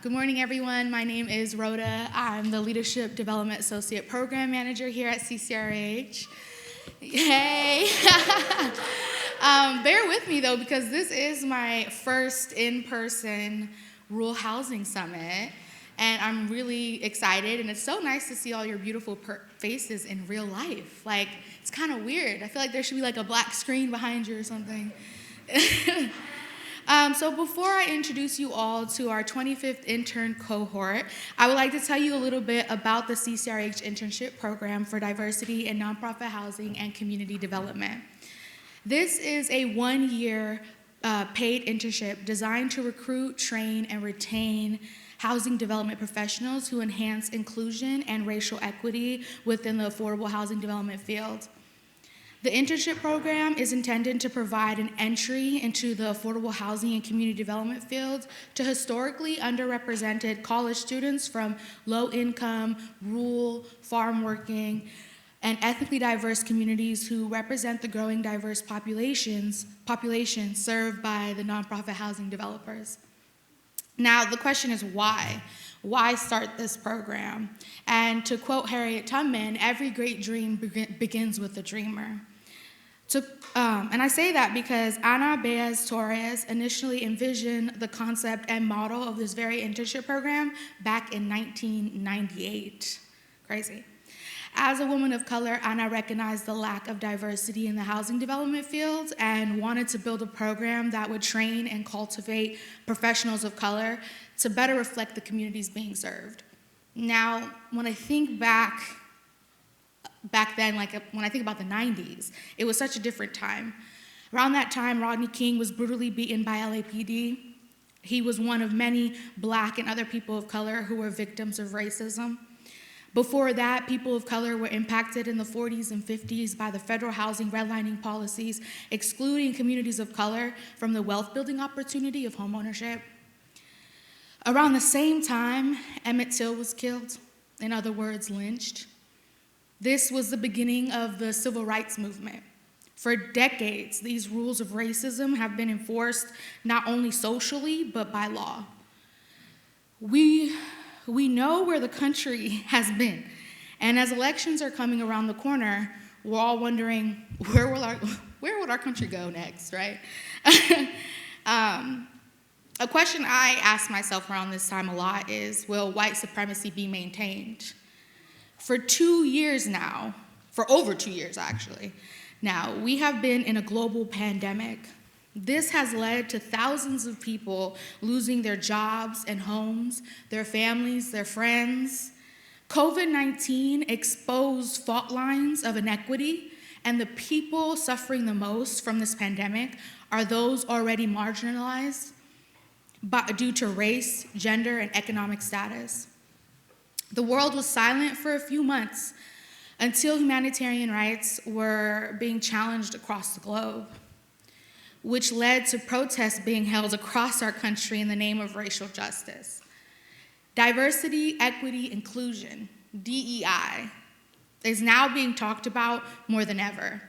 Good morning, everyone. My name is Rhoda. I'm the Leadership Development Associate Program Manager here at CCRH. Hey! Bear with me, though, because this is my first in-person Rural Housing Summit, and I'm really excited, and it's so nice to see all your beautiful faces in real life. Like, it's kind of weird. I feel like there should be like a black screen behind you or something. So before I introduce you all to our 25th intern cohort, I would like to tell you a little bit about the CCRH Internship Program for Diversity in Nonprofit Housing and Community Development. This is a one-year paid internship designed to recruit, train, and retain housing development professionals who enhance inclusion and racial equity within the affordable housing development field. The internship program is intended to provide an entry into the affordable housing and community development field to historically underrepresented college students from low-income, rural, farm-working, and ethnically diverse communities who represent the growing diverse populations served by the nonprofit housing developers. Now, the question is why? Why start this program? And to quote Harriet Tubman, every great dream begins with a dreamer. And I say that because Ana Baez Torres initially envisioned the concept and model of this very internship program back in 1998. Crazy. As a woman of color, Ana recognized the lack of diversity in the housing development field and wanted to build a program that would train and cultivate professionals of color to better reflect the communities being served. Now, when I think back then, like when I think about the 90s, it was such a different time. Around that time, Rodney King was brutally beaten by LAPD. He was one of many Black and other people of color who were victims of racism. Before that, people of color were impacted in the 40s and 50s by the federal housing redlining policies, excluding communities of color from the wealth-building opportunity of homeownership. Around the same time, Emmett Till was killed, in other words, lynched. This was the beginning of the civil rights movement. For decades, these rules of racism have been enforced not only socially, but by law. We know where the country has been, and as elections are coming around the corner, we're all wondering, where would our country go next, right? A question I ask myself around this time a lot is, will white supremacy be maintained? For 2 years now, for over 2 years actually, now, we have been in a global pandemic. This has led to thousands of people losing their jobs and homes, their families, their friends. COVID-19 exposed fault lines of inequity, and the people suffering the most from this pandemic are those already marginalized due to race, gender, and economic status. The world was silent for a few months until humanitarian rights were being challenged across the globe, which led to protests being held across our country in the name of racial justice. Diversity, equity, inclusion, DEI, is now being talked about more than ever.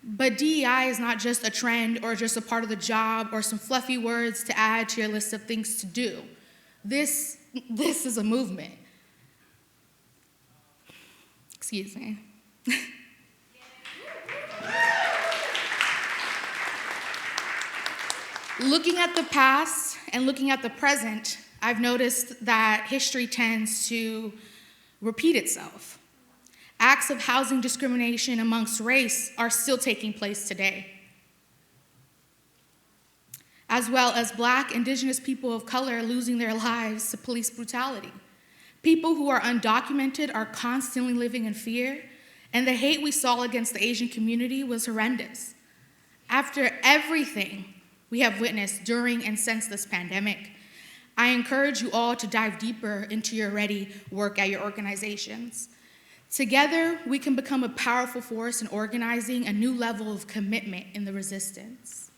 But DEI is not just a trend or just a part of the job or some fluffy words to add to your list of things to do. This is a movement. Excuse me. Looking at the past and looking at the present, I've noticed that history tends to repeat itself. Acts of housing discrimination amongst race are still taking place today, as well as Black, Indigenous people of color losing their lives to police brutality. People who are undocumented are constantly living in fear, and the hate we saw against the Asian community was horrendous. After everything we have witnessed during and since this pandemic, I encourage you all to dive deeper into your ready work at your organizations. Together, we can become a powerful force in organizing a new level of commitment in the resistance.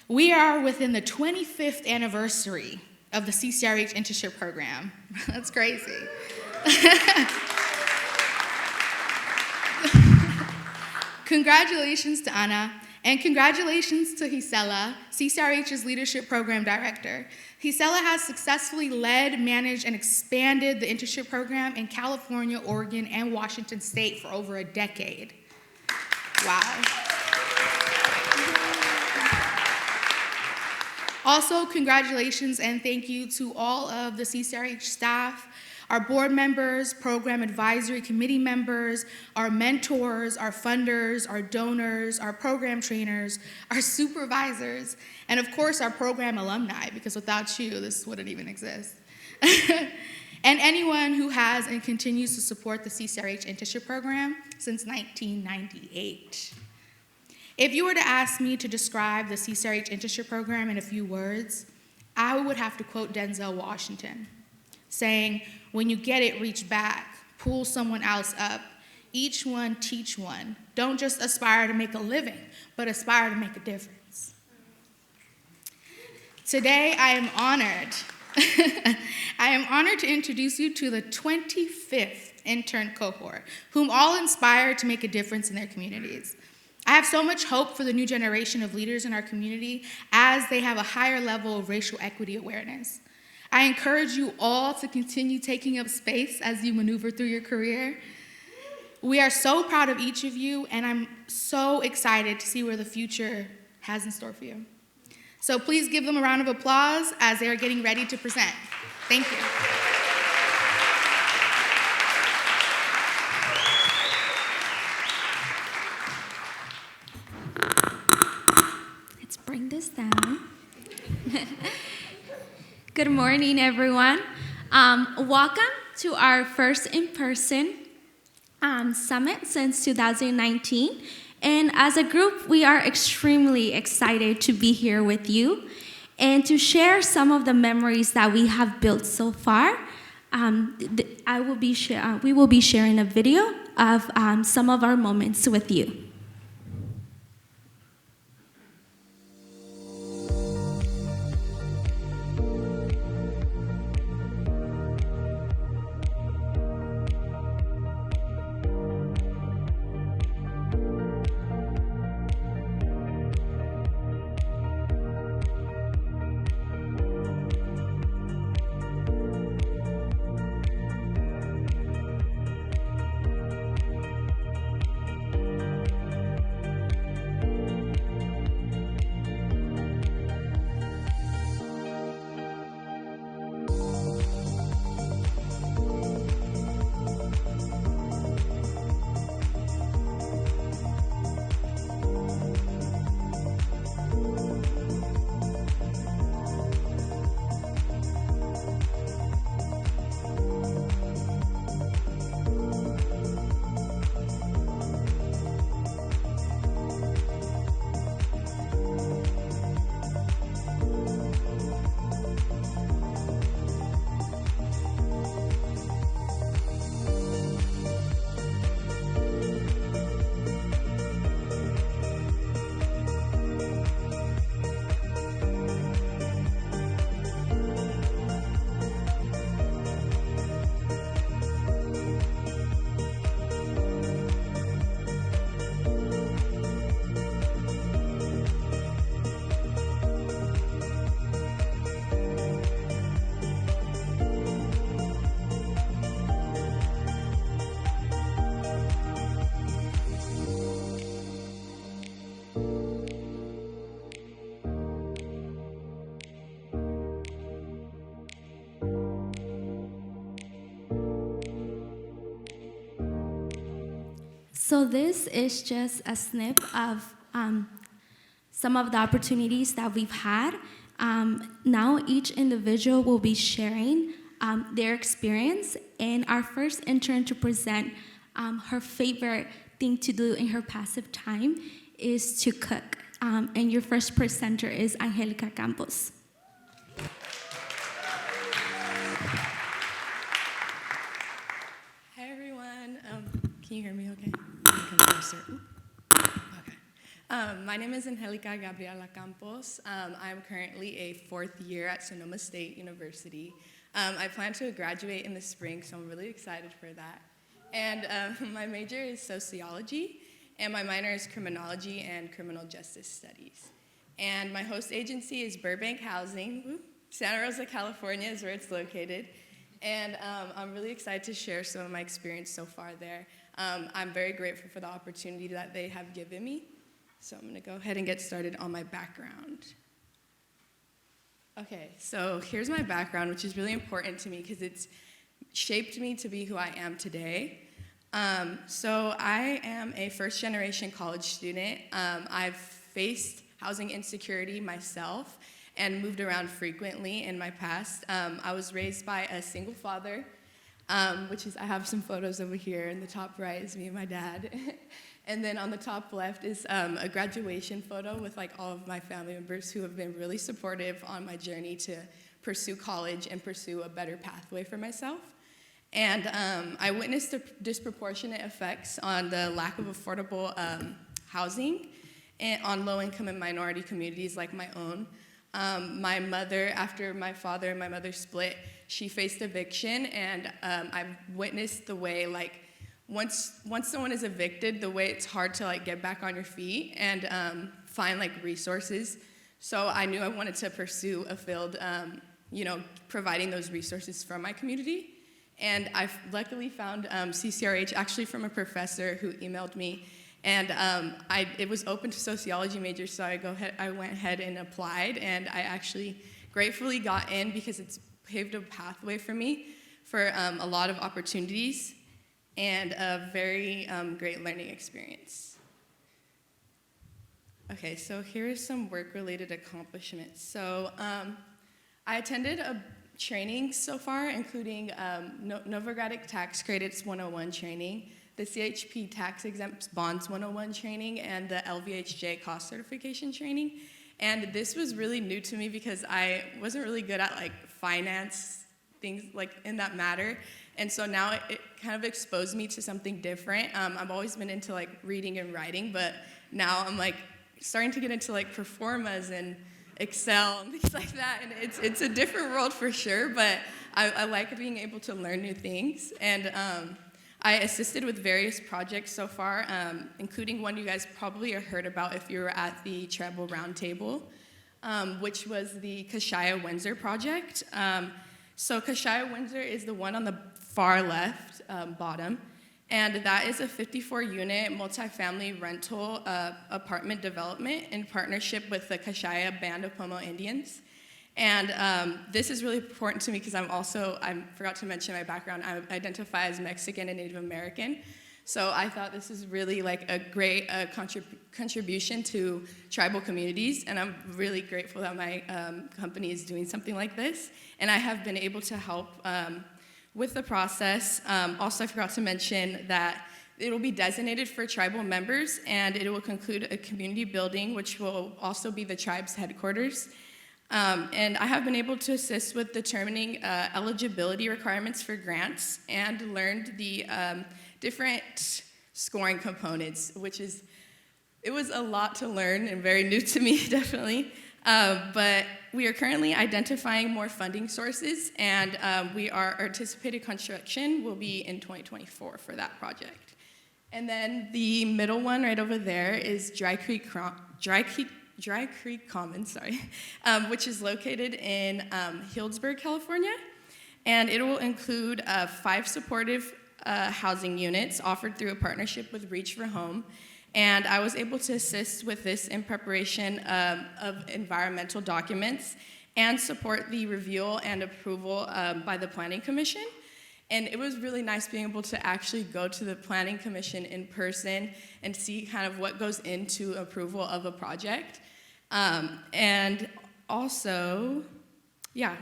We are within the 25th anniversary of the CCRH Internship Program. That's crazy. Congratulations to Ana And congratulations to Gisela, CCRH's Leadership Program Director. Gisela has successfully led, managed, and expanded the internship program in California, Oregon, and Washington State for over a decade. Wow. Also, congratulations and thank you to all of the CCRH staff, our board members, program advisory committee members, our mentors, our funders, our donors, our program trainers, our supervisors, and of course our program alumni, because without you, this wouldn't even exist. And anyone who has and continues to support the CCRH internship program since 1998. If you were to ask me to describe the CCRH internship program in a few words, I would have to quote Denzel Washington, saying, when you get it, reach back, pull someone else up, each one teach one. Don't just aspire to make a living, but aspire to make a difference. Today, I am honored. I am honored to introduce you to the 25th intern cohort, whom all inspire to make a difference in their communities. I have so much hope for the new generation of leaders in our community as they have a higher level of racial equity awareness. I encourage you all to continue taking up space as you maneuver through your career. We are so proud of each of you, and I'm so excited to see where the future has in store for you. So please give them a round of applause as they are getting ready to present. Thank you. Let's bring this down. Good morning, everyone. Welcome to our first in-person summit since 2019. And as a group, we are extremely excited to be here with you and to share some of the memories that we have built so far. We will be sharing a video of some of our moments with you. So this is just a snip of some of the opportunities that we've had. Now each individual will be sharing their experience, and our first intern to present her favorite thing to do in her passive time is to cook. And your first presenter is Angelica Campos. Hi everyone, can you hear me okay? Come closer. Okay. My name is Angelica Gabriela Campos. I'm currently a fourth year at Sonoma State University. I plan to graduate in the spring, so I'm really excited for that. And my major is sociology, and my minor is criminology and criminal justice studies. And my host agency is Burbank Housing. Santa Rosa, California is where it's located. And I'm really excited to share some of my experience so far there. I'm very grateful for the opportunity that they have given me. So I'm going to go ahead and get started on my background. Okay, so here's my background, which is really important to me because it's shaped me to be who I am today. So I am a first-generation college student. I've faced housing insecurity myself and moved around frequently in my past. I was raised by a single father, which is, I have some photos over here. In the top right is me and my dad. And then on the top left is a graduation photo with like all of my family members who have been really supportive on my journey to pursue college and pursue a better pathway for myself. And I witnessed the disproportionate effects on the lack of affordable housing and on low-income and minority communities like my own. My mother, after my father and my mother split, she faced eviction, and I've witnessed the way, like, once someone is evicted, the way it's hard to, like, get back on your feet and find, like, resources. So I knew I wanted to pursue a field, providing those resources from my community. And I luckily found CCRH actually from a professor who emailed me. And it was open to sociology majors, so I went ahead and applied, and I actually gratefully got in because it's paved a pathway for me for a lot of opportunities and a very great learning experience. Okay, so here are some work-related accomplishments. So I attended a training so far, including Novogradic Tax Credits 101 training, the CHP Tax Exempt Bonds 101 training, and the LVHJ Cost Certification training. And this was really new to me because I wasn't really good at like finance, things like in that matter. And so now it kind of exposed me to something different. I've always been into like reading and writing, but now I'm like starting to get into like performas and Excel and things like that. And it's a different world for sure, but I like being able to learn new things. And I assisted with various projects so far, including one you guys probably have heard about if you were at the Tribal Roundtable, which was the Kashaya-Windsor project. So Kashaya-Windsor is the one on the far left bottom, and that is a 54-unit multifamily rental apartment development in partnership with the Kashaya Band of Pomo Indians. And this is really important to me because I forgot to mention my background, I identify as Mexican and Native American. So I thought this is really like a great contribution to tribal communities, and I'm really grateful that my company is doing something like this. And I have been able to help with the process. Also, I forgot to mention that it will be designated for tribal members, and it will conclude a community building, which will also be the tribe's headquarters. And I have been able to assist with determining eligibility requirements for grants and learned the different scoring components, it was a lot to learn and very new to me, definitely. But we are currently identifying more funding sources, and our anticipated construction will be in 2024 for that project. And then the middle one right over there is Dry Creek Commons, which is located in Healdsburg, California. And it will include 5 supportive housing units offered through a partnership with Reach for Home. And I was able to assist with this in preparation of environmental documents and support the review and approval by the Planning Commission. And it was really nice being able to actually go to the Planning Commission in person and see kind of what goes into approval of a project. And also,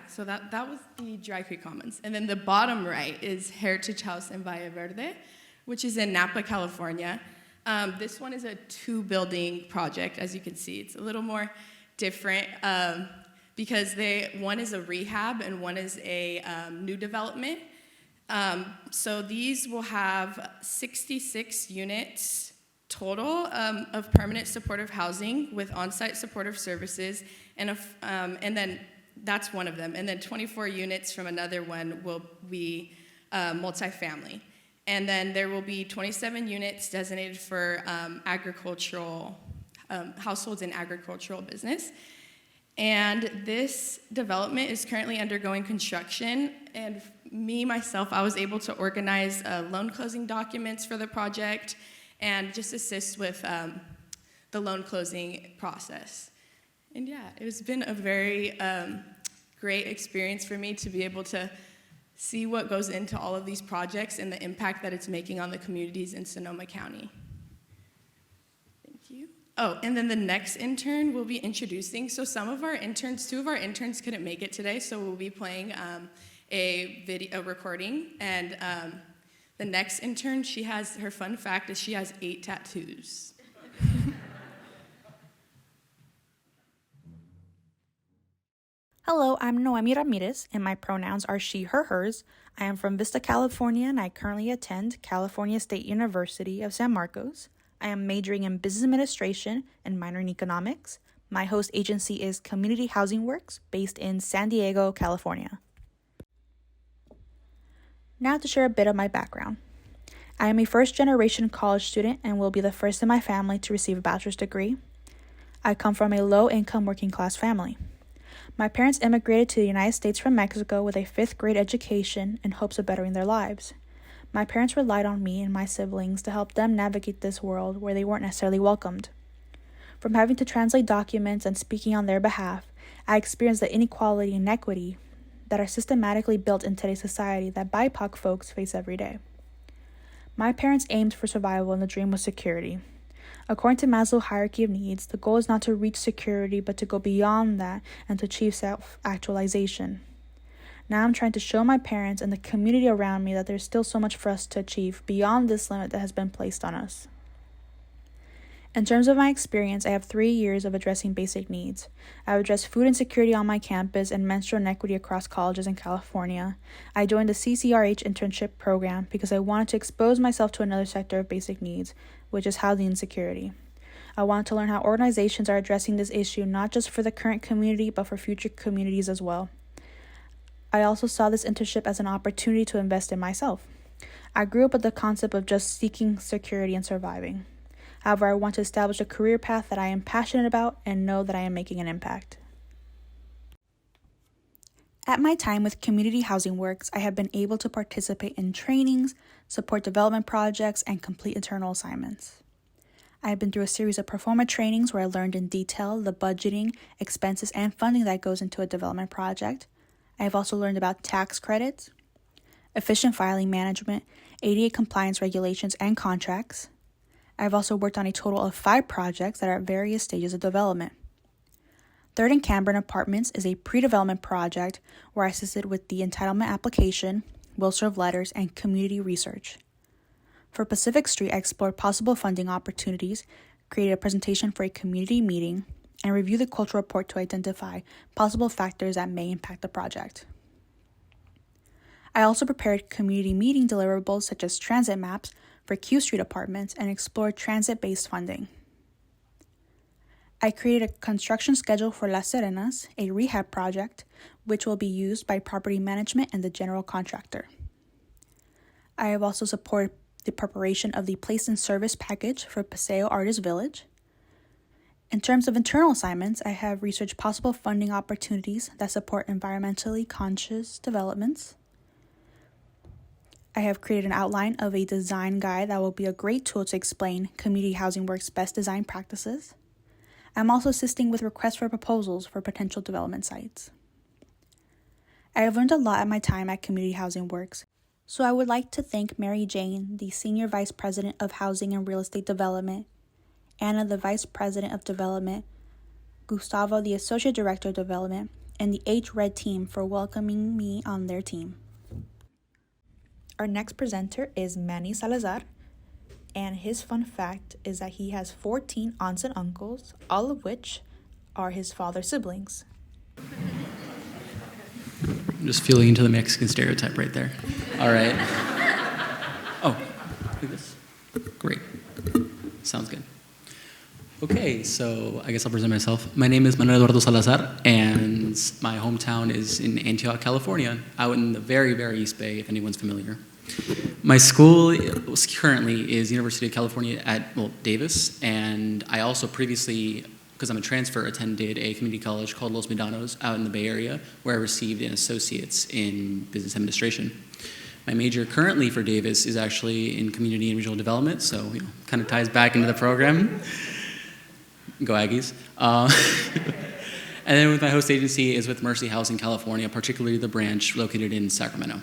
so that was the Dry Creek Commons. And then the bottom right is Heritage House in Valle Verde, which is in Napa, California. This one is a 2-building project, as you can see. It's a little more different because one is a rehab and one is a new development. So these will have 66 units total of permanent supportive housing with on-site supportive services, and then that's one of them. And then 24 units from another one will be multifamily. And then there will be 27 units designated for agricultural households in agricultural business. And this development is currently undergoing construction. And myself, I was able to organize loan closing documents for the project and just assist with the loan closing process. And yeah, it's been a very great experience for me to be able to see what goes into all of these projects and the impact that it's making on the communities in Sonoma County. Thank you. Oh, and then the next intern we'll be introducing. So two of our interns couldn't make it today, so we'll be playing a recording. And the next intern, her fun fact is she has 8 tattoos. Hello, I'm Noemi Ramirez, and my pronouns are she, her, hers. I am from Vista, California, and I currently attend California State University of San Marcos. I am majoring in business administration and minoring in economics. My host agency is Community Housing Works, based in San Diego, California. Now to share a bit of my background. I am a first-generation college student and will be the first in my family to receive a bachelor's degree. I come from a low-income working-class family. My parents immigrated to the United States from Mexico with a 5th grade education in hopes of bettering their lives. My parents relied on me and my siblings to help them navigate this world where they weren't necessarily welcomed. From having to translate documents and speaking on their behalf, I experienced the inequality and inequity that are systematically built in today's society that BIPOC folks face every day. My parents aimed for survival and the dream was security. According to Maslow's hierarchy of needs, the goal is not to reach security, but to go beyond that and to achieve self-actualization. Now I'm trying to show my parents and the community around me that there's still so much for us to achieve beyond this limit that has been placed on us. In terms of my experience, I have 3 years of addressing basic needs. I've addressed food insecurity on my campus and menstrual inequity across colleges in California. I joined the CCRH internship program because I wanted to expose myself to another sector of basic needs, which is housing insecurity. I wanted to learn how organizations are addressing this issue not just for the current community, but for future communities as well. I also saw this internship as an opportunity to invest in myself. I grew up with the concept of just seeking security and surviving. However, I want to establish a career path that I am passionate about and know that I am making an impact. At my time with Community Housing Works, I have been able to participate in trainings, support development projects, and complete internal assignments. I have been through a series of performance trainings where I learned in detail the budgeting, expenses, and funding that goes into a development project. I have also learned about tax credits, efficient filing management, ADA compliance regulations, and contracts. I've also worked on a total of 5 projects that are at various stages of development. 3rd and Camburn Apartments is a pre-development project where I assisted with the entitlement application, will-serve letters, and community research. For Pacific Street, I explored possible funding opportunities, created a presentation for a community meeting, and reviewed the cultural report to identify possible factors that may impact the project. I also prepared community meeting deliverables such as transit maps for Q Street Apartments and explored transit-based funding. I created a construction schedule for Las Serenas, a rehab project, which will be used by property management and the general contractor. I have also supported the preparation of the place and service package for Paseo Artist Village. In terms of internal assignments, I have researched possible funding opportunities that support environmentally conscious developments. I have created an outline of a design guide that will be a great tool to explain Community Housing Works' best design practices. I'm also assisting with requests for proposals for potential development sites. I have learned a lot at my time at Community Housing Works, so I would like to thank Mary Jane, the Senior Vice President of Housing and Real Estate Development, Anna, the Vice President of Development, Gustavo, the Associate Director of Development, and the H-Red team for welcoming me on their team. Our next presenter is Manny Salazar, and his fun fact is that he has 14 aunts and uncles, all of which are his father's siblings. I'm just feeling into the Mexican stereotype right there. All right. Oh, like this? Great. Sounds good. Okay, so I guess I'll present myself. My name is Manuel Eduardo Salazar, and my hometown is in Antioch, California, out in the very, very East Bay, if anyone's familiar. My school currently is University of California at Davis, and I also previously, because I'm a transfer, attended a community college called Los Medanos out in the Bay Area, where I received an associate's in business administration. My major currently for Davis is actually in community and regional development, so kind of ties back into the program. Go Aggies. And then with my host agency is with Mercy Housing California, particularly the branch located in Sacramento.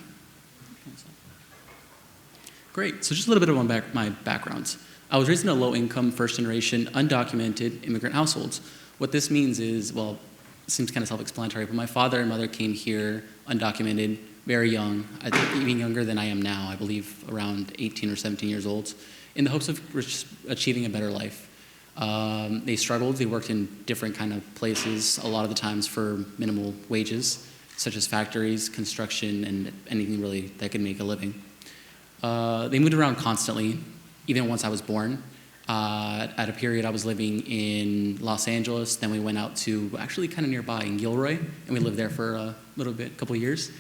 Great, so just a little bit of my background. I was raised in a low-income, first-generation, undocumented immigrant household. What this means is, well, it seems kind of self-explanatory, but my father and mother came here undocumented, very young, I think even younger than I am now, I believe around 18 or 17 years old, in the hopes of achieving a better life. They struggled, they worked in different kind of places, a lot of the times for minimal wages, such as factories, construction, and anything really that could make a living. They moved around constantly, even once I was born. At a period I was living in Los Angeles, then we went out to actually kind of nearby in Gilroy, and we lived there for a little bit, a couple of years.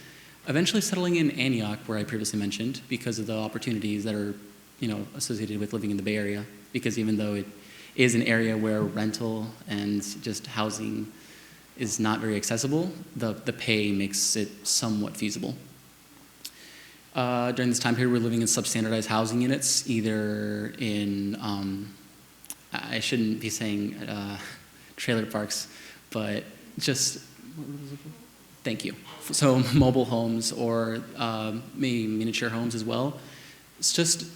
Eventually settling in Antioch, where I previously mentioned, because of the opportunities that are, associated with living in the Bay Area, because even though it is an area where rental and just housing is not very accessible, the pay makes it somewhat feasible. During this time period, we're living in substandardized housing units, either in, I shouldn't be saying trailer parks, but just, thank you. So mobile homes or maybe miniature homes as well. It's just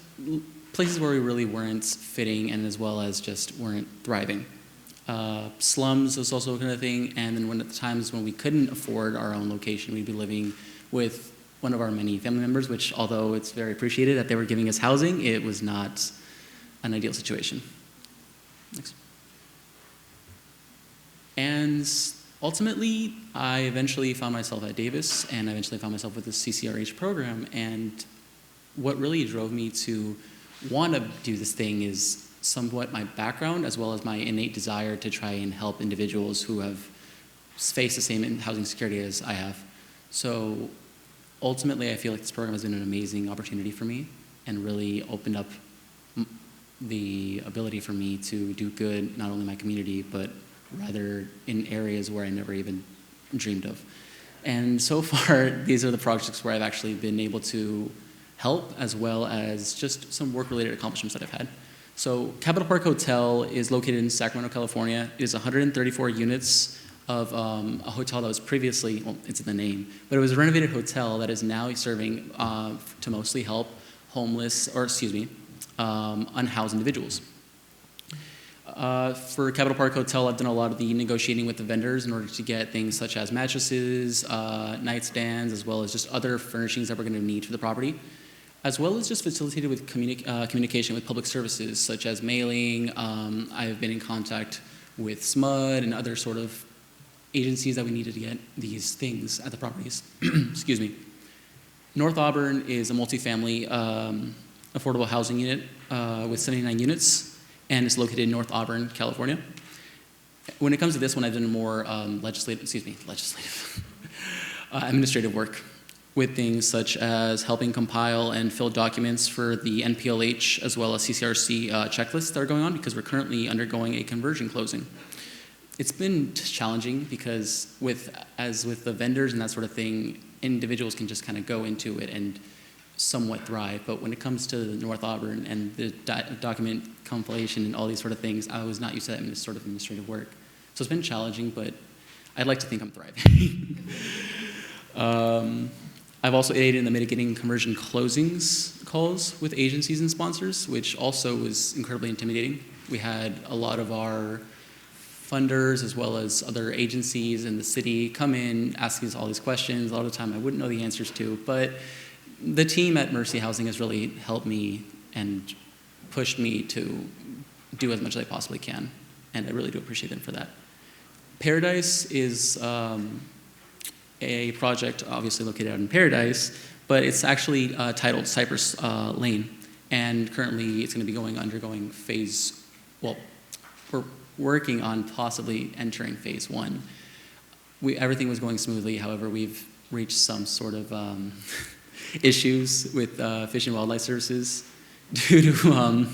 places where we really weren't fitting and as well as just weren't thriving. Slums was also a kind of thing, and then at the times when we couldn't afford our own location, we'd be living with one of our many family members, which although it's very appreciated that they were giving us housing, it was not an ideal situation. Next. And ultimately, I eventually found myself at Davis, and I eventually found myself with the CCRH program, and what really drove me to want to do this thing is somewhat my background as well as my innate desire to try and help individuals who have faced the same housing insecurity as I have. So ultimately, I feel like this program has been an amazing opportunity for me and really opened up the ability for me to do good, not only in my community, but rather in areas where I never even dreamed of. And so far, these are the projects where I've actually been able to help, as well as just some work-related accomplishments that I've had. So Capitol Park Hotel is located in Sacramento, California. It is 134 units of a hotel that was previously, well, it's in the name, but it was a renovated hotel that is now serving to mostly help homeless, or unhoused individuals. For Capitol Park Hotel, I've done a lot of the negotiating with the vendors in order to get things such as mattresses, nightstands, as well as just other furnishings that we're going to need for the property, as well as just facilitated with communication with public services, such as mailing. I've been in contact with SMUD and other sort of agencies that we needed to get these things at the properties. Excuse me. North Auburn is a multifamily affordable housing unit with 79 units, and it's located in North Auburn, California. When it comes to this one, I've done more administrative work with things such as helping compile and fill documents for the NPLH as well as CCRC checklists that are going on, because we're currently undergoing a conversion closing. It's been challenging because as with the vendors and that sort of thing, individuals can just kind of go into it and somewhat thrive. But when it comes to North Auburn and the document compilation and all these sort of things, I was not used to that sort of administrative work. So it's been challenging, but I'd like to think I'm thriving. I've also aided in the mitigating conversion closings calls with agencies and sponsors, which also was incredibly intimidating. We had a lot of our funders as well as other agencies in the city come in asking us all these questions. A lot of the time I wouldn't know the answers to, but the team at Mercy Housing has really helped me and pushed me to do as much as I possibly can, and I really do appreciate them for that. Paradise is a project obviously located out in Paradise, but it's actually titled Cypress Lane, and currently it's going to be undergoing phase, well, we're working on possibly entering phase 1. Everything was going smoothly, however, we've reached some sort of issues with Fish and Wildlife Services due to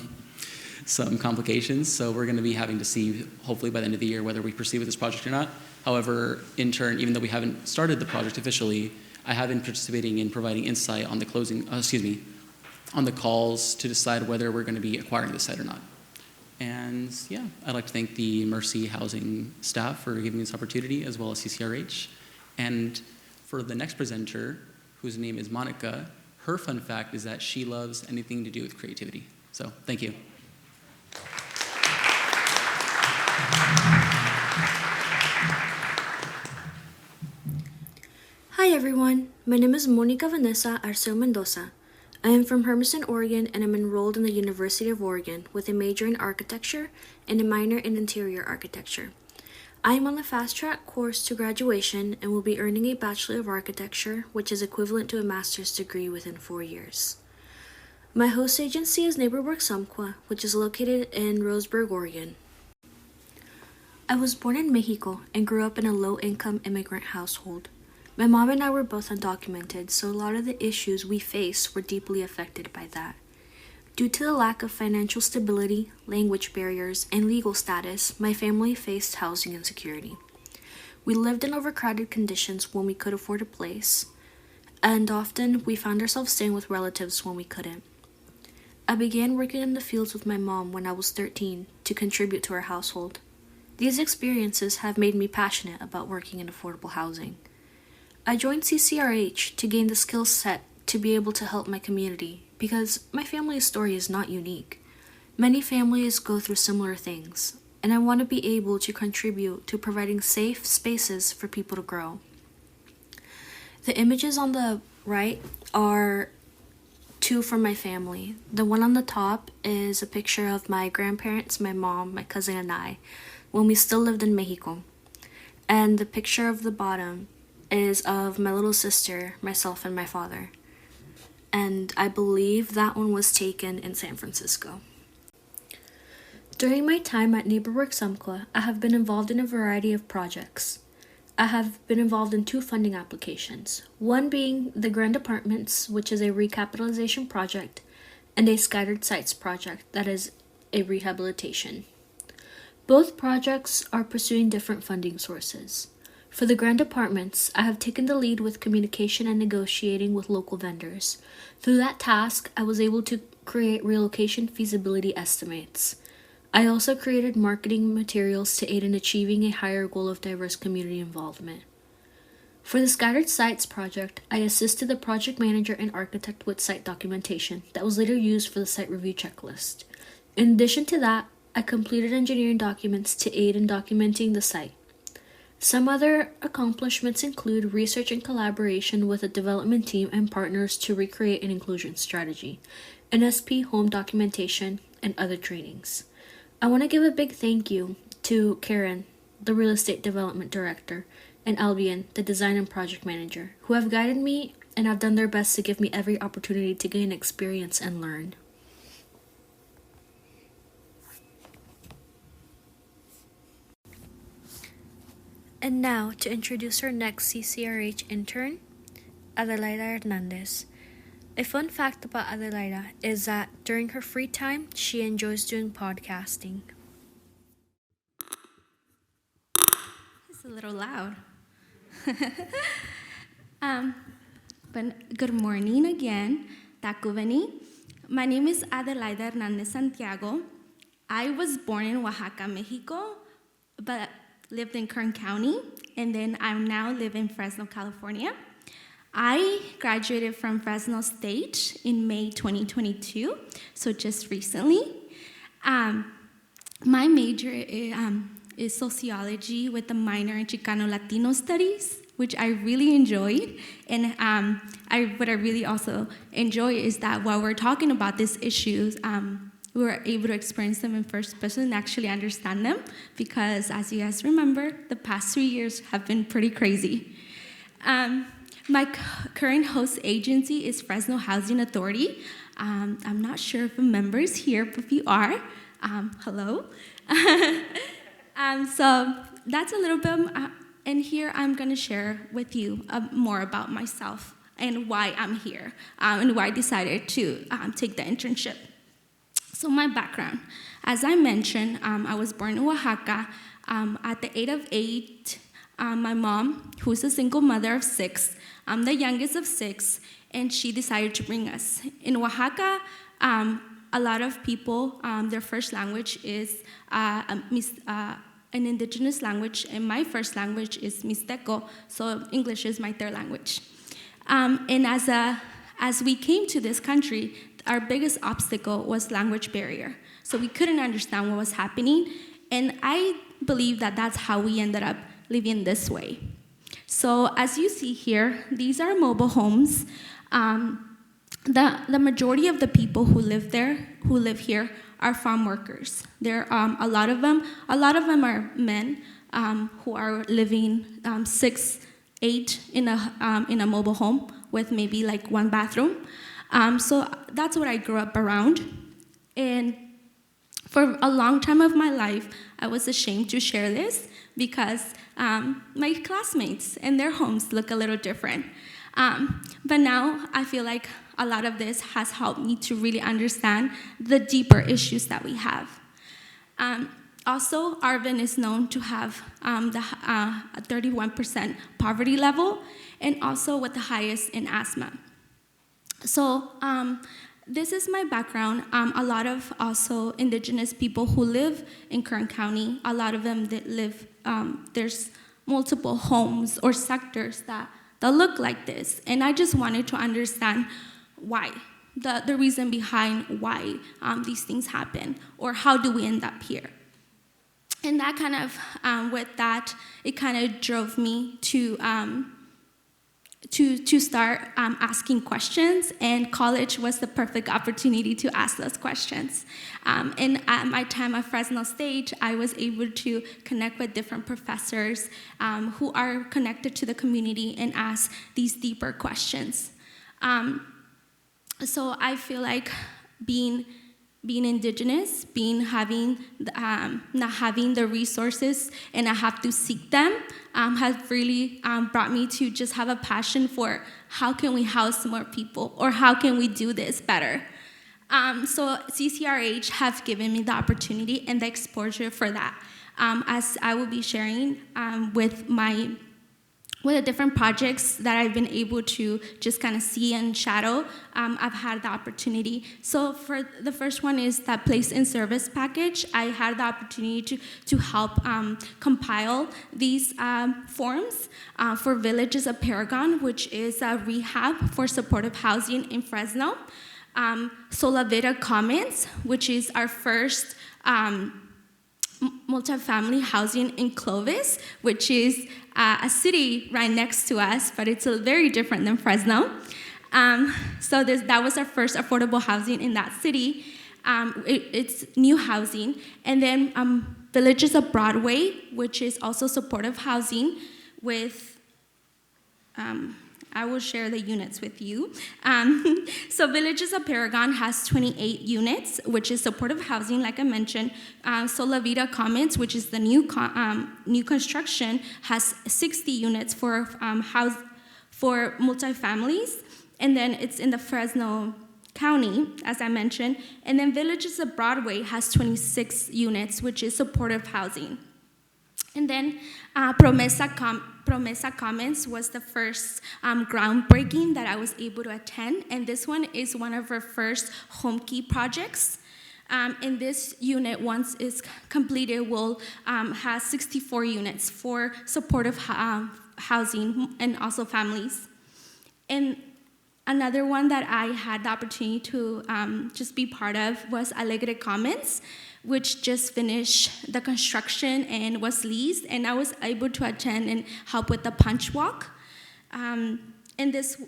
some complications. So we're going to be having to see, hopefully by the end of the year, whether we proceed with this project or not. However, in turn, even though we haven't started the project officially, I have been participating in providing insight on the on the calls to decide whether we're going to be acquiring the site or not. And yeah, I'd like to thank the Mercy Housing staff for giving me this opportunity, as well as CCRH. And for the next presenter, whose name is Monica, her fun fact is that she loves anything to do with creativity. So thank you. Hi everyone, my name is Monica Vanessa Arceo Mendoza. I am from Hermiston, Oregon, and I'm enrolled in the University of Oregon with a major in architecture and a minor in interior architecture. I am on the fast track course to graduation and will be earning a Bachelor of Architecture, which is equivalent to a master's degree within 4 years. My host agency is NeighborWorks Umpqua, which is located in Roseburg, Oregon. I was born in Mexico and grew up in a low-income immigrant household. My mom and I were both undocumented, so a lot of the issues we faced were deeply affected by that. Due to the lack of financial stability, language barriers, and legal status, my family faced housing insecurity. We lived in overcrowded conditions when we could afford a place, and often we found ourselves staying with relatives when we couldn't. I began working in the fields with my mom when I was 13 to contribute to our household. These experiences have made me passionate about working in affordable housing. I joined CCRH to gain the skill set to be able to help my community because my family's story is not unique. Many families go through similar things, and I want to be able to contribute to providing safe spaces for people to grow. The images on the right are two from my family. The one on the top is a picture of my grandparents, my mom, my cousin, and I when we still lived in Mexico. And the picture of the bottom is of my little sister, myself, and my father. And I believe that one was taken in San Francisco. During my time at NeighborWorks Umpqua, I have been involved in a variety of projects. I have been involved in 2 funding applications, one being the Grand Apartments, which is a recapitalization project, and a Scattered Sites project, that is a rehabilitation. Both projects are pursuing different funding sources. For the Grand Apartments, I have taken the lead with communication and negotiating with local vendors. Through that task, I was able to create relocation feasibility estimates. I also created marketing materials to aid in achieving a higher goal of diverse community involvement. For the Scattered Sites project, I assisted the project manager and architect with site documentation that was later used for the site review checklist. In addition to that, I completed engineering documents to aid in documenting the site. Some other accomplishments include research and collaboration with a development team and partners to recreate an inclusion strategy, NSP home documentation, and other trainings. I want to give a big thank you to Karen, the real estate development director, and Albion, the design and project manager, who have guided me and have done their best to give me every opportunity to gain experience and learn. And now, to introduce our next CCRH intern, Adelaida Hernandez. A fun fact about Adelaida is that during her free time, she enjoys doing podcasting. It's a little loud. But good morning again, Takuveni. My name is Adelaida Hernandez Santiago. I was born in Oaxaca, Mexico, but lived in Kern County, and then I now live in Fresno, California. I graduated from Fresno State in May 2022, so just recently. My major is sociology with a minor in Chicano-Latino studies, which I really enjoyed. And what I really also enjoy is that while we're talking about these issues, we were able to experience them in first person and actually understand them because, as you guys remember, the past 3 years have been pretty crazy. My current host agency is Fresno Housing Authority. I'm not sure if a member is here, but if you are, hello. So that's a little bit, and here I'm going to share with you more about myself and why I'm here, and why I decided to take the internship. So my background, as I mentioned, I was born in Oaxaca. At the age of 8, my mom, who's a single mother of 6, I'm the youngest of 6, and she decided to bring us. In Oaxaca, a lot of people, their first language is an indigenous language, and my first language is Mixteco, so English is my third language. And as we came to this country, our biggest obstacle was language barrier. So we couldn't understand what was happening, and I believe that that's how we ended up living this way. So as you see here, these are mobile homes. The majority of the people who live here, are farm workers. There a lot of them are men who are living 6, 8 in a mobile home with maybe like 1 bathroom. So that's what I grew up around. And for a long time of my life, I was ashamed to share this because my classmates and their homes look a little different. But now I feel like a lot of this has helped me to really understand the deeper issues that we have. Also, Arvin is known to have a 31% poverty level, and also with the highest in asthma. So this is my background. A lot of also indigenous people who live in Kern County, a lot of them that live, there's multiple homes or sectors that look like this. And I just wanted to understand why, the reason behind why these things happen, or how do we end up here. And that kind of, with that, it kind of drove me to start asking questions, and college was the perfect opportunity to ask those questions. And at my time at Fresno State, I was able to connect with different professors who are connected to the community and ask these deeper questions. So I feel like being indigenous, not having the resources, and I have to seek them, has really brought me to just have a passion for how can we house more people, or how can we do this better. So CCRH have given me the opportunity and the exposure for that. As I will be sharing with the different projects that I've been able to just kind of see and shadow, I've had the opportunity. So for the first one is that place and service package. I had the opportunity to help compile these forms for Villages of Paragon, which is a rehab for supportive housing in Fresno. Solavita Commons, which is our first multifamily housing in Clovis, which is a city right next to us, but it's very different than Fresno. So that was our first affordable housing in that city. It's new housing. And then Villages of Broadway, which is also supportive housing with, I will share the units with you. So Villages of Paragon has 28 units, which is supportive housing, like I mentioned. Solavita Commons, which is the new construction, has 60 units for multifamilies, and then it's in the Fresno County, as I mentioned. And then Villages of Broadway has 26 units, which is supportive housing. And then Promesa Commons was the first groundbreaking that I was able to attend, and this one is one of our first home key projects. And this unit, once it's completed, will have 64 units for supportive housing and also families. And another one that I had the opportunity to just be part of was Alegre Commons, which just finished the construction and was leased, and I was able to attend and help with the punch walk. And this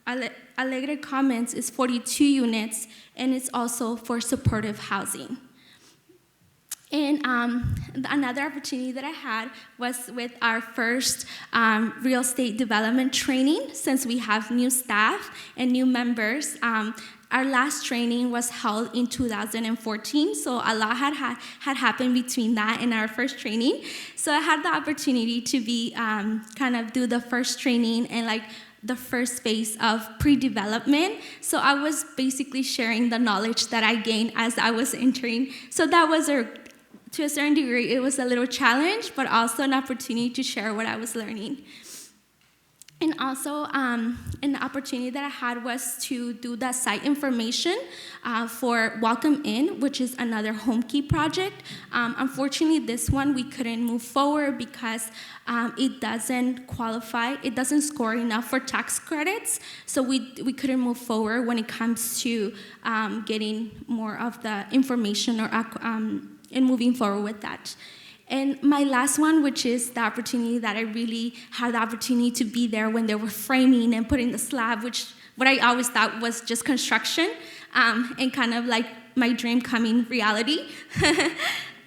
Alegre Commons is 42 units, and it's also for supportive housing. And another opportunity that I had was with our first real estate development training, since we have new staff and new members. Our last training was held in 2014, so a lot had happened between that and our first training. So I had the opportunity to be kind of do the first training and like the first phase of pre-development. So I was basically sharing the knowledge that I gained as I was entering. So that was to a certain degree, it was a little challenge, but also an opportunity to share what I was learning. And also, an opportunity that I had was to do the site information for Welcome In, which is another home key project. Unfortunately, this one we couldn't move forward because it doesn't qualify, it doesn't score enough for tax credits, so we couldn't move forward when it comes to getting more of the information or and moving forward with that. And my last one, which is the opportunity that I really had the opportunity to be there when they were framing and putting the slab, which what I always thought was just construction, and kind of like my dream coming reality,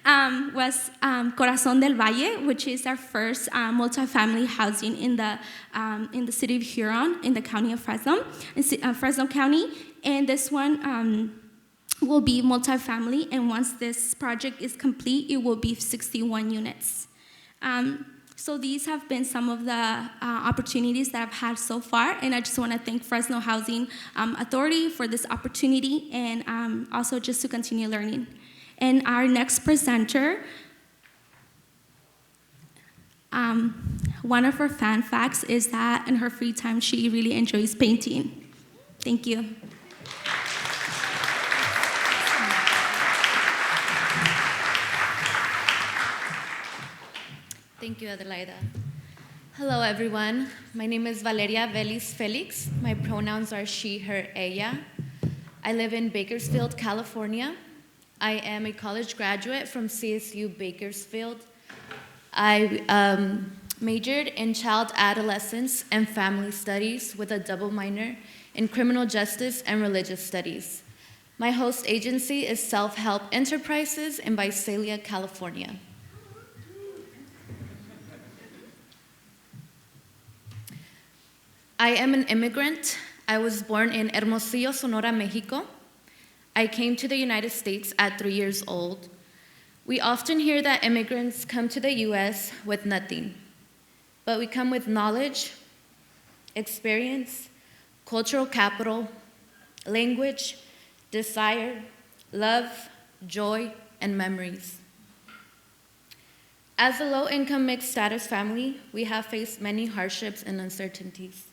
was Corazón del Valle, which is our first multifamily housing in the city of Huron, in the county of Fresno, in Fresno County. And this one will be multifamily, and once this project is complete, it will be 61 units. So these have been some of the opportunities that I've had so far, and I just want to thank Fresno Housing Authority for this opportunity, and also just to continue learning. And our next presenter, one of her fan facts is that in her free time, she really enjoys painting. Thank you. Thank you, Adelaida. Hello, everyone. My name is Valeria Vélez Felix. My pronouns are she, her, ella. I live in Bakersfield, California. I am a college graduate from CSU Bakersfield. I majored in child, adolescence, and family studies with a double minor in criminal justice and religious studies. My host agency is Self-Help Enterprises in Visalia, California. I am an immigrant. I was born in Hermosillo, Sonora, Mexico. I came to the United States at 3 years old. We often hear that immigrants come to the US with nothing, but we come with knowledge, experience, cultural capital, language, desire, love, joy, and memories. As a low-income mixed-status family, we have faced many hardships and uncertainties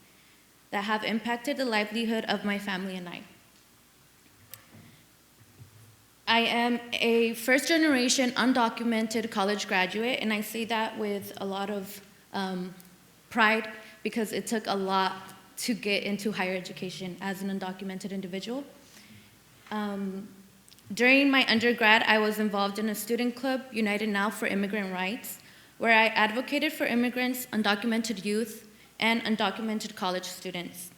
that have impacted the livelihood of my family and I. I am a first-generation undocumented college graduate, and I say that with a lot of pride because it took a lot to get into higher education as an undocumented individual. During my undergrad, I was involved in a student club, United Now for Immigrant Rights, where I advocated for immigrants, undocumented youth, and undocumented college students.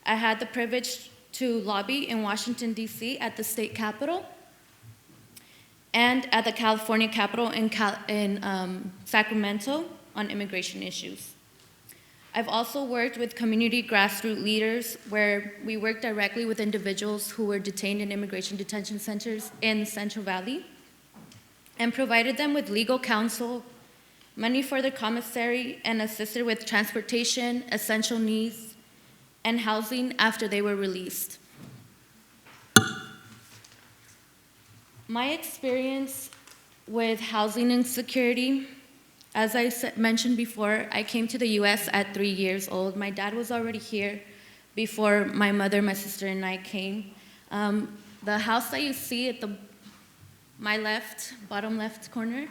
I had the privilege to lobby in Washington, D.C. at the state capitol and at the California Capitol in Sacramento on immigration issues. I've also worked with community grassroots leaders where we worked directly with individuals who were detained in immigration detention centers in the Central Valley and provided them with legal counsel, money for their commissary, and assisted with transportation, essential needs, and housing after they were released. My experience with housing insecurity, as I mentioned before, I came to the US at 3 years old. My dad was already here before my mother, my sister, and I came. The house that you see at my left, bottom left corner,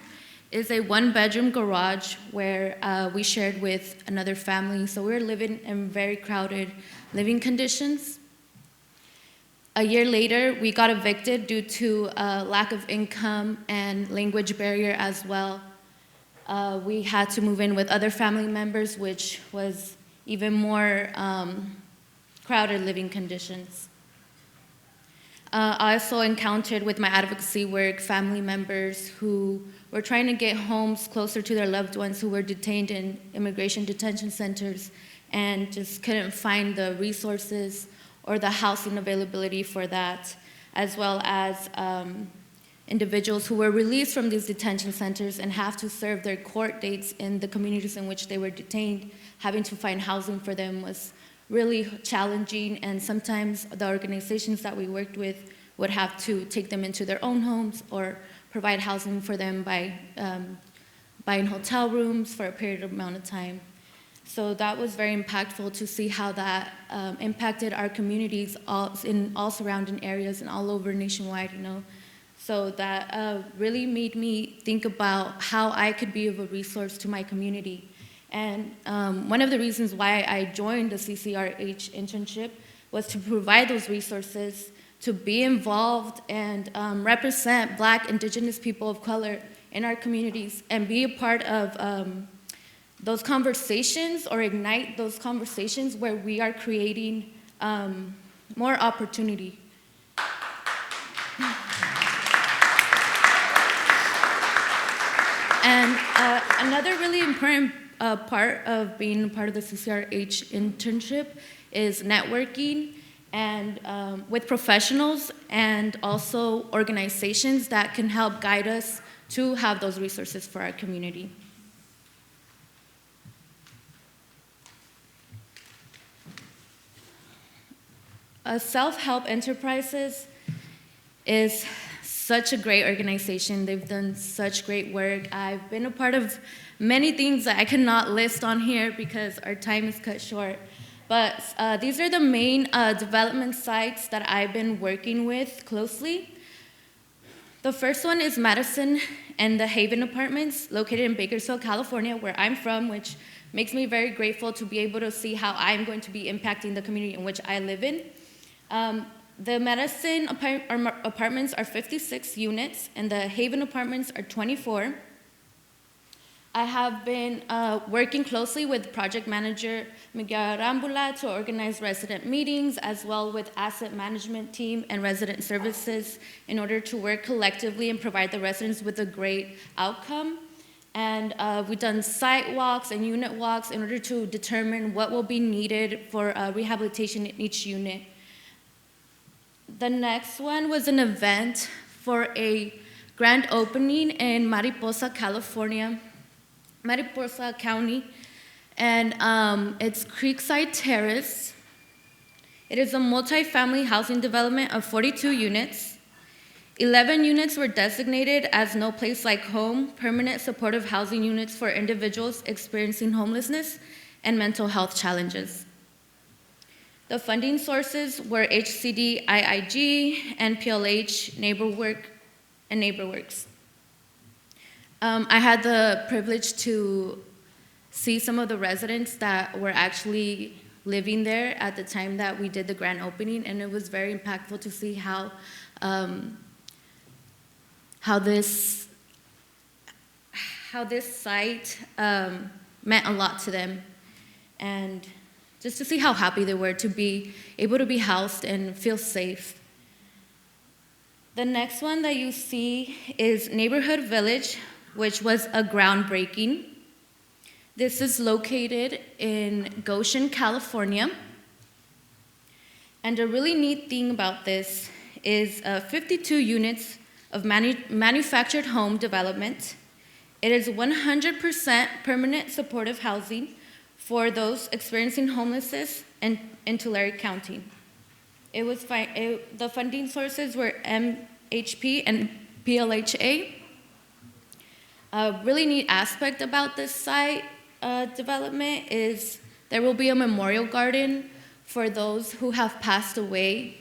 is a one-bedroom garage where we shared with another family. So we were living in very crowded living conditions. A year later, we got evicted due to a lack of income and language barrier as well. We had to move in with other family members, which was even more crowded living conditions. I also encountered with my advocacy work family members who were trying to get homes closer to their loved ones who were detained in immigration detention centers and just couldn't find the resources or the housing availability for that, as well as individuals who were released from these detention centers and have to serve their court dates in the communities in which they were detained. Having to find housing for them was really challenging, and sometimes the organizations that we worked with would have to take them into their own homes or provide housing for them by buying hotel rooms for a period amount of time. So that was very impactful to see how that impacted our communities in all surrounding areas and all over nationwide, you know. So that really made me think about how I could be of a resource to my community. And one of the reasons why I joined the CCRH internship was to provide those resources, to be involved and represent Black, Indigenous people of color in our communities and be a part of those conversations or ignite those conversations where we are creating more opportunity. And another really important part of being a part of the CCRH internship is networking and with professionals and also organizations that can help guide us to have those resources for our community. Self-Help Enterprises is such a great organization. They've done such great work. I've been a part of many things that I cannot list on here because our time is cut short. But these are the main development sites that I've been working with closely. The first one is Madison and the Haven Apartments, located in Bakersfield, California, where I'm from, which makes me very grateful to be able to see how I'm going to be impacting the community in which I live in. The Madison apartments are 56 units, and the Haven apartments are 24. I have been working closely with project manager Miguel Arambula to organize resident meetings, as well with asset management team and resident services in order to work collectively and provide the residents with a great outcome. And we've done site walks and unit walks in order to determine what will be needed for rehabilitation in each unit. The next one was an event for a grand opening in Mariposa, California, Mariposa County, and it's Creekside Terrace. It is a multi-family housing development of 42 units. 11 units were designated as no place like home, permanent supportive housing units for individuals experiencing homelessness and mental health challenges. The funding sources were HCD, IIG, and PLH, NeighborWorks. I had the privilege to see some of the residents that were actually living there at the time that we did the grand opening, and it was very impactful to see how this site meant a lot to them, and just to see how happy they were to be able to be housed and feel safe. The next one that you see is Neighborhood Village, which was a groundbreaking. This is located in Goshen, California. And a really neat thing about this is 52 units of manufactured home development. It is 100% permanent supportive housing for those experiencing homelessness in Tulare County. The funding sources were MHP and PLHA. A really neat aspect about this site development is there will be a memorial garden for those who have passed away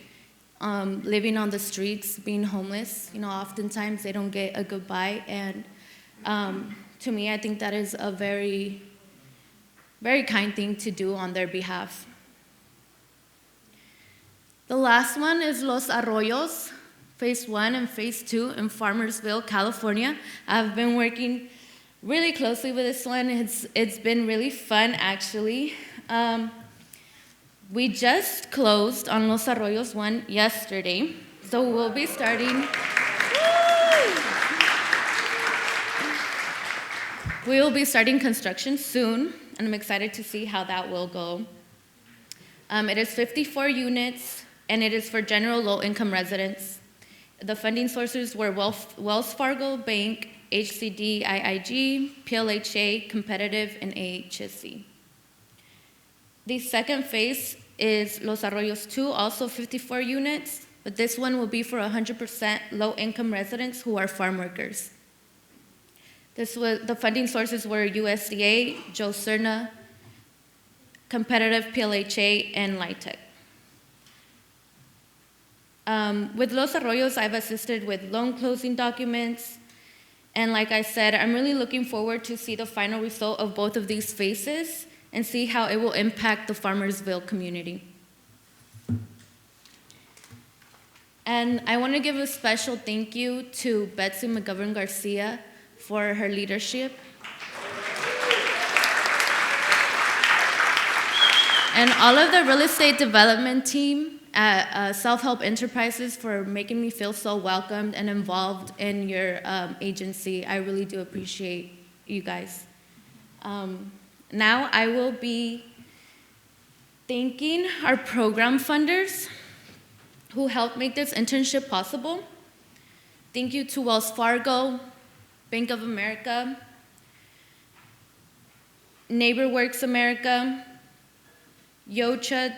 living on the streets, being homeless. You know, oftentimes they don't get a goodbye, and to me, I think that is a very, very kind thing to do on their behalf. The last one is Los Arroyos, Phase 1 and Phase 2 in Farmersville, California. I've been working really closely with this one. It's been really fun, actually. We just closed on Los Arroyos 1 yesterday, so we'll be starting. We will be starting construction soon, and I'm excited to see how that will go. It is 54 units, and it is for general low-income residents. The funding sources were Wells Fargo Bank, HCD, IIG, PLHA, Competitive, and AHSC. The second phase is Los Arroyos 2, also 54 units, but this one will be for 100% low-income residents who are farm workers. The funding sources were USDA, Joe Cerna, Competitive PLHA, and LITEC. With Los Arroyos, I've assisted with loan closing documents, and like I said, I'm really looking forward to see the final result of both of these phases and see how it will impact the Farmersville community. And I want to give a special thank you to Betsy McGovern Garcia for her leadership. And all of the real estate development team at Self-Help Enterprises for making me feel so welcomed and involved in your agency. I really do appreciate you guys. Now I will be thanking our program funders who helped make this internship possible. Thank you to Wells Fargo, Bank of America, NeighborWorks America, Yocha,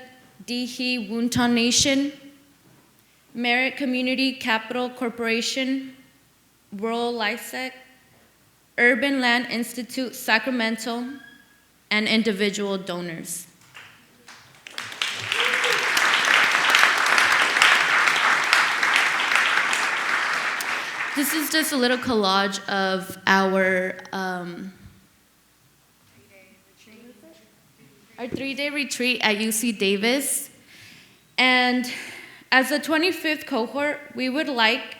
Dihi, Wunton Nation, Merit Community Capital Corporation, Rural LISEC, Urban Land Institute Sacramento, and individual donors. This is just a little collage of our 3-day retreat at UC Davis. And as the 25th cohort, we would like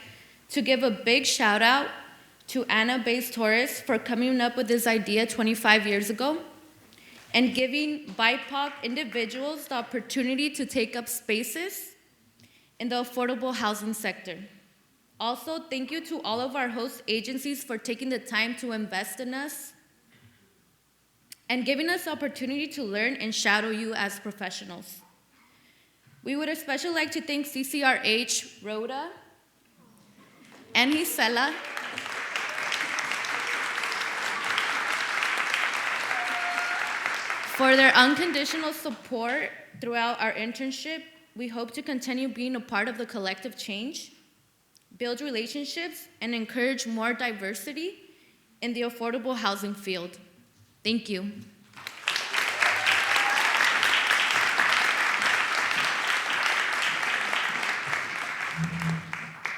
to give a big shout out to Ana Baez Torres for coming up with this idea 25 years ago and giving BIPOC individuals the opportunity to take up spaces in the affordable housing sector. Also, thank you to all of our host agencies for taking the time to invest in us and giving us the opportunity to learn and shadow you as professionals. We would especially like to thank CCRH, Rhoda, and Gisela for their unconditional support throughout our internship. We hope to continue being a part of the collective change, build relationships, and encourage more diversity in the affordable housing field. Thank you.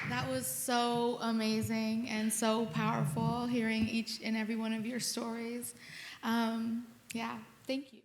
That was so amazing and so powerful, hearing each and every one of your stories. Yeah, thank you.